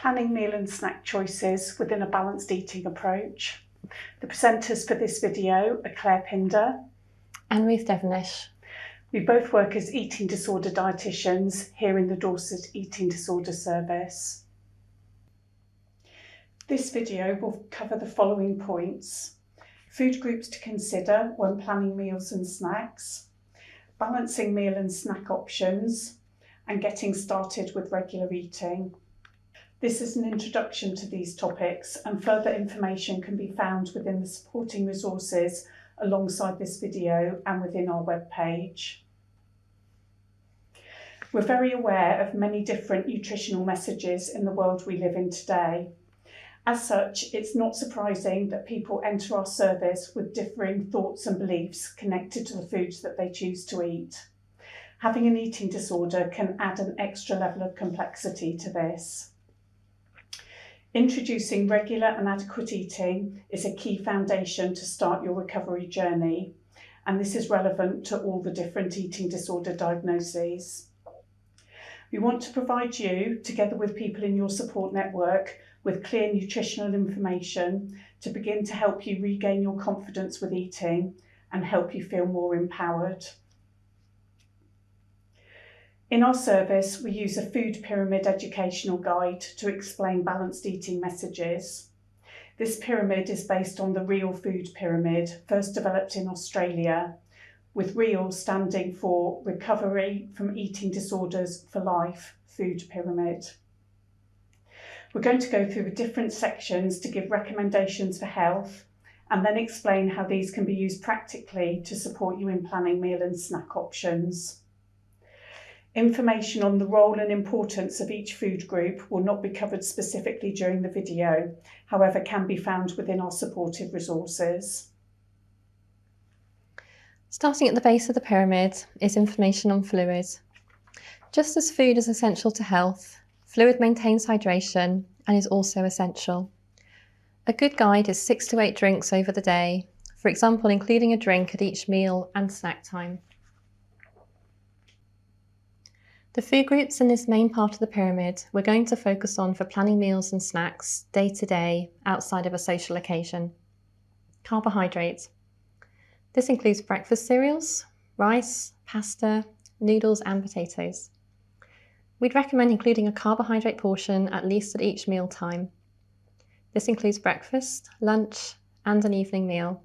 planning meal and snack choices within a balanced eating approach. The presenters for this video are Claire Pinder and Ruth Devenish. We both work as eating disorder dietitians here in the Dorset Eating Disorder Service. This video will cover the following points: food groups to consider when planning meals and snacks, balancing meal and snack options, and getting started with regular eating. This is an introduction to these topics, and further information can be found within the supporting resources alongside this video and within our webpage. We're very aware of many different nutritional messages in the world we live in today. As such, it's not surprising that people enter our service with differing thoughts and beliefs connected to the foods that they choose to eat. Having an eating disorder can add an extra level of complexity to this. Introducing regular and adequate eating is a key foundation to start your recovery journey, and this is relevant to all the different eating disorder diagnoses. We want to provide you, together with people in your support network, with clear nutritional information to begin to help you regain your confidence with eating and help you feel more empowered. In our service, we use a food pyramid educational guide to explain balanced eating messages. This pyramid is based on the REAL food pyramid, first developed in Australia, with REAL standing for Recovery from Eating Disorders for Life food pyramid. We're going to go through the different sections to give recommendations for health and then explain how these can be used practically to support you in planning meal and snack options. Information on the role and importance of each food group will not be covered specifically during the video, however can be found within our supportive resources. Starting at the base of the pyramid is information on fluid. Just as food is essential to health, fluid maintains hydration and is also essential. A good guide is 6 to 8 drinks over the day, for example including a drink at each meal and snack time. The food groups in this main part of the pyramid we're going to focus on for planning meals and snacks day to day outside of a social occasion. Carbohydrates. This includes breakfast cereals, rice, pasta, noodles and potatoes. We'd recommend including a carbohydrate portion at least at each meal time. This includes breakfast, lunch and an evening meal.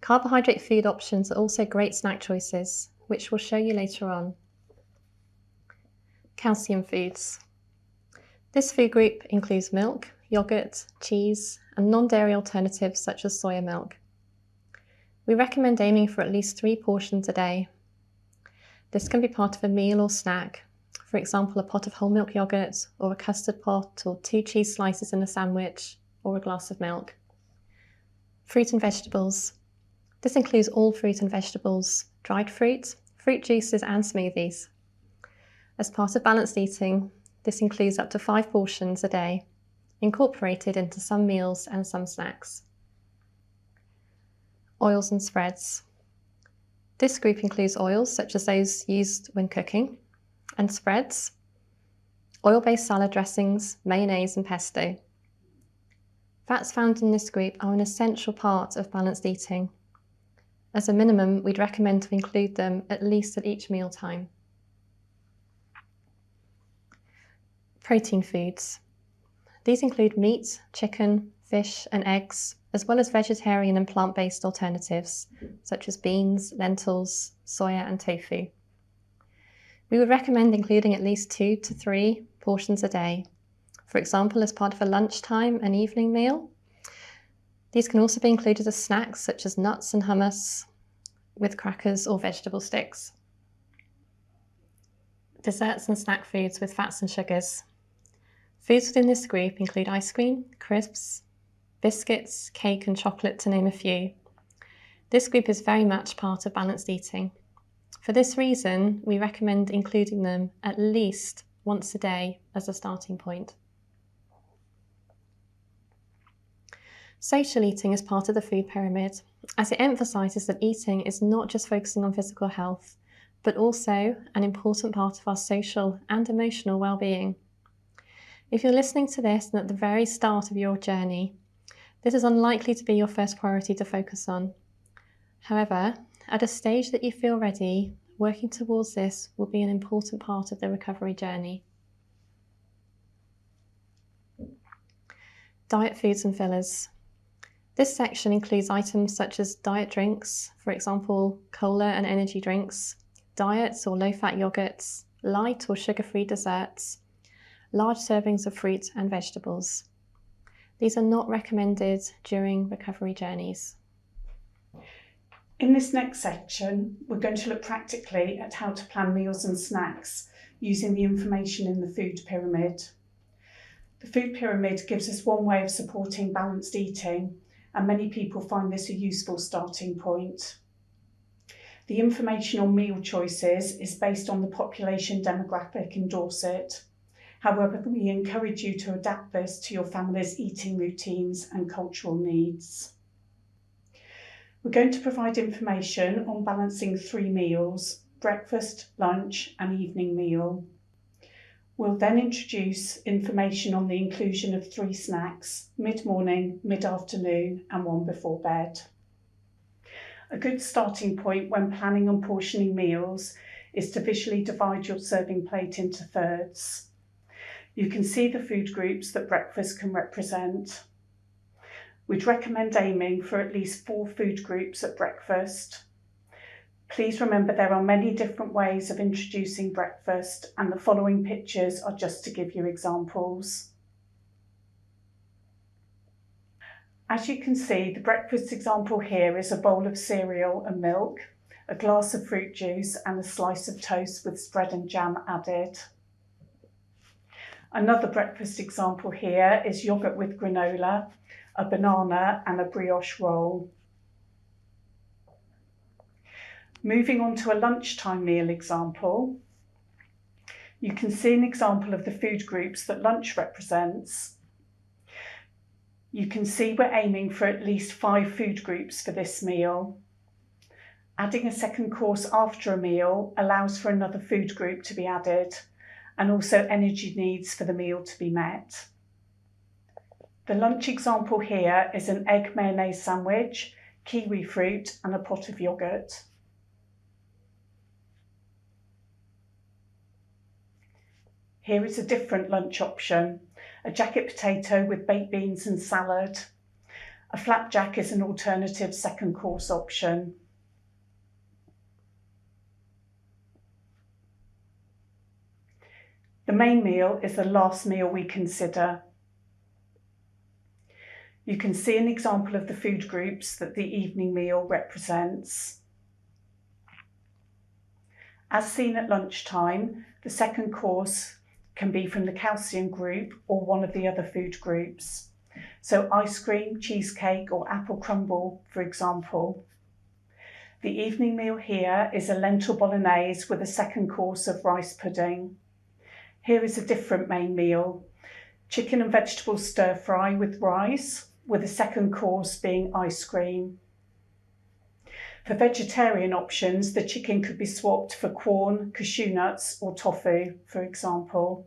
Carbohydrate food options are also great snack choices, which we'll show you later on. Calcium foods. This food group includes milk, yogurt, cheese and non-dairy alternatives such as soya milk. We recommend aiming for at least 3 portions a day. This can be part of a meal or snack, for example a pot of whole milk yogurt or a custard pot or 2 cheese slices in a sandwich or a glass of milk. Fruit and vegetables. This includes all fruit and vegetables, dried fruit, fruit juices and smoothies. As part of balanced eating, this includes up to 5 portions a day, incorporated into some meals and some snacks. Oils and spreads. This group includes oils such as those used when cooking, and spreads, oil-based salad dressings, mayonnaise and pesto. Fats found in this group are an essential part of balanced eating. As a minimum, we'd recommend to include them at least at each meal time. Protein foods. These include meat, chicken, fish and eggs, as well as vegetarian and plant-based alternatives, such as beans, lentils, soya and tofu. We would recommend including at least 2 to 3 portions a day, for example as part of a lunchtime and evening meal. These can also be included as snacks such as nuts and hummus with crackers or vegetable sticks. Desserts and snack foods with fats and sugars. Foods within this group include ice cream, crisps, biscuits, cake and chocolate to name a few. This group is very much part of balanced eating. For this reason, we recommend including them at least once a day as a starting point. Social eating is part of the food pyramid, as it emphasises that eating is not just focusing on physical health, but also an important part of our social and emotional well-being. If you're listening to this and at the very start of your journey, this is unlikely to be your first priority to focus on. However, at a stage that you feel ready, working towards this will be an important part of the recovery journey. Diet foods and fillers. This section includes items such as diet drinks, for example, cola and energy drinks, diets or low-fat yogurts, light or sugar-free desserts, large servings of fruit and vegetables. These are not recommended during recovery journeys. In this next section, we're going to look practically at how to plan meals and snacks using the information in the food pyramid. The food pyramid gives us one way of supporting balanced eating, and many people find this a useful starting point. The information on meal choices is based on the population demographic in Dorset. However, we encourage you to adapt this to your family's eating routines and cultural needs. We're going to provide information on balancing 3 meals: breakfast, lunch and evening meal. We'll then introduce information on the inclusion of 3 snacks: mid-morning, mid-afternoon and one before bed. A good starting point when planning and portioning meals is to visually divide your serving plate into thirds. You can see the food groups that breakfast can represent. We'd recommend aiming for at least 4 food groups at breakfast. Please remember there are many different ways of introducing breakfast, and the following pictures are just to give you examples. As you can see, the breakfast example here is a bowl of cereal and milk, a glass of fruit juice and a slice of toast with spread and jam added. Another breakfast example here is yogurt with granola, a banana and a brioche roll. Moving on to a lunchtime meal example, you can see an example of the food groups that lunch represents. You can see we're aiming for at least 5 food groups for this meal. Adding a second course after a meal allows for another food group to be added, and also energy needs for the meal to be met. The lunch example here is an egg mayonnaise sandwich, kiwi fruit and a pot of yogurt. Here is a different lunch option: a jacket potato with baked beans and salad. A flapjack is an alternative second course option. The main meal is the last meal we consider. You can see an example of the food groups that the evening meal represents. As seen at lunchtime, the second course can be from the calcium group or one of the other food groups. So ice cream, cheesecake or apple crumble, for example. The evening meal here is a lentil bolognese with a second course of rice pudding. Here is a different main meal: chicken and vegetable stir fry with rice, with a second course being ice cream. For vegetarian options, the chicken could be swapped for corn, cashew nuts or tofu, for example.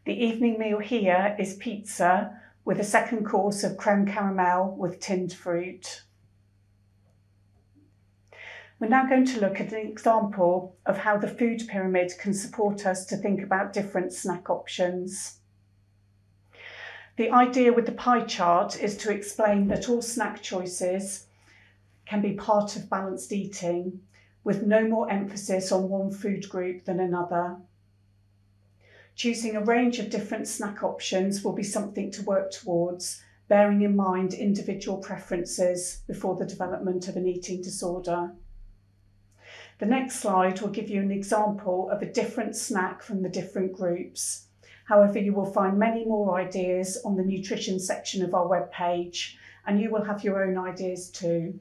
The evening meal here is pizza with a second course of creme caramel with tinned fruit. We're now going to look at an example of how the food pyramid can support us to think about different snack options. The idea with the pie chart is to explain that all snack choices can be part of balanced eating, with no more emphasis on one food group than another. Choosing a range of different snack options will be something to work towards, bearing in mind individual preferences before the development of an eating disorder. The next slide will give you an example of a different snack from the different groups. However, you will find many more ideas on the nutrition section of our webpage, and you will have your own ideas too.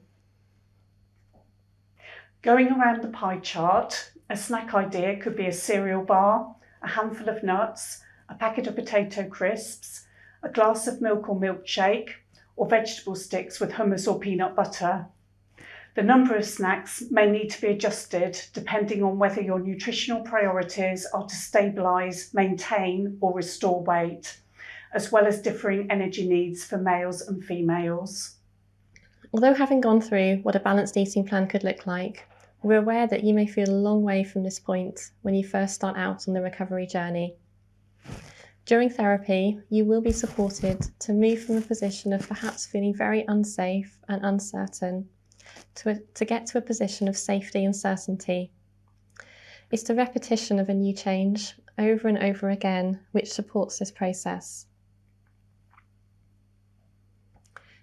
Going around the pie chart, a snack idea could be a cereal bar, a handful of nuts, a packet of potato crisps, a glass of milk or milkshake, or vegetable sticks with hummus or peanut butter. The number of snacks may need to be adjusted depending on whether your nutritional priorities are to stabilise, maintain or restore weight, as well as differing energy needs for males and females. Although having gone through what a balanced eating plan could look like, we're aware that you may feel a long way from this point when you first start out on the recovery journey. During therapy, you will be supported to move from a position of perhaps feeling very unsafe and uncertain to get to a position of safety and certainty. It's the repetition of a new change over and over again which supports this process.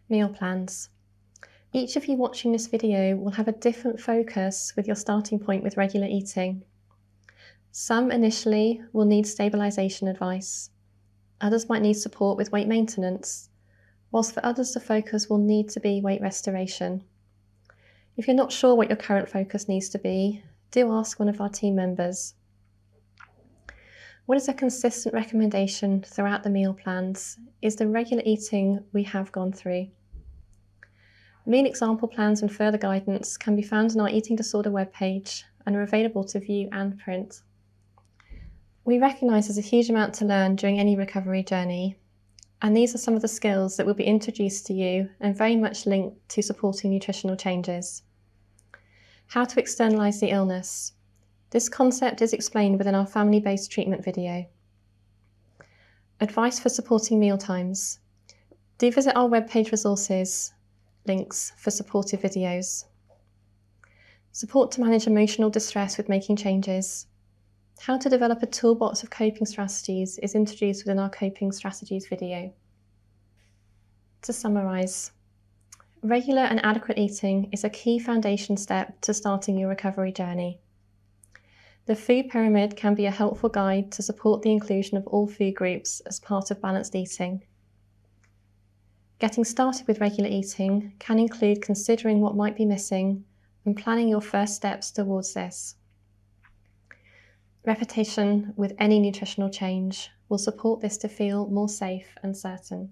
Meal plans. Each of you watching this video will have a different focus with your starting point with regular eating. Some initially will need stabilisation advice. Others might need support with weight maintenance, whilst for others the focus will need to be weight restoration. If you're not sure what your current focus needs to be, do ask one of our team members. What is a consistent recommendation throughout the meal plans is the regular eating we have gone through. Meal example plans and further guidance can be found on our eating disorder webpage and are available to view and print. We recognise there's a huge amount to learn during any recovery journey, and these are some of the skills that will be introduced to you and very much linked to supporting nutritional changes. How to externalise the illness. This concept is explained within our family-based treatment video. Advice for supporting mealtimes. Do visit our webpage resources, links for supportive videos. Support to manage emotional distress with making changes. How to develop a toolbox of coping strategies is introduced within our coping strategies video. To summarise, regular and adequate eating is a key foundation step to starting your recovery journey. The food pyramid can be a helpful guide to support the inclusion of all food groups as part of balanced eating. Getting started with regular eating can include considering what might be missing and planning your first steps towards this. Repetition with any nutritional change will support this to feel more safe and certain.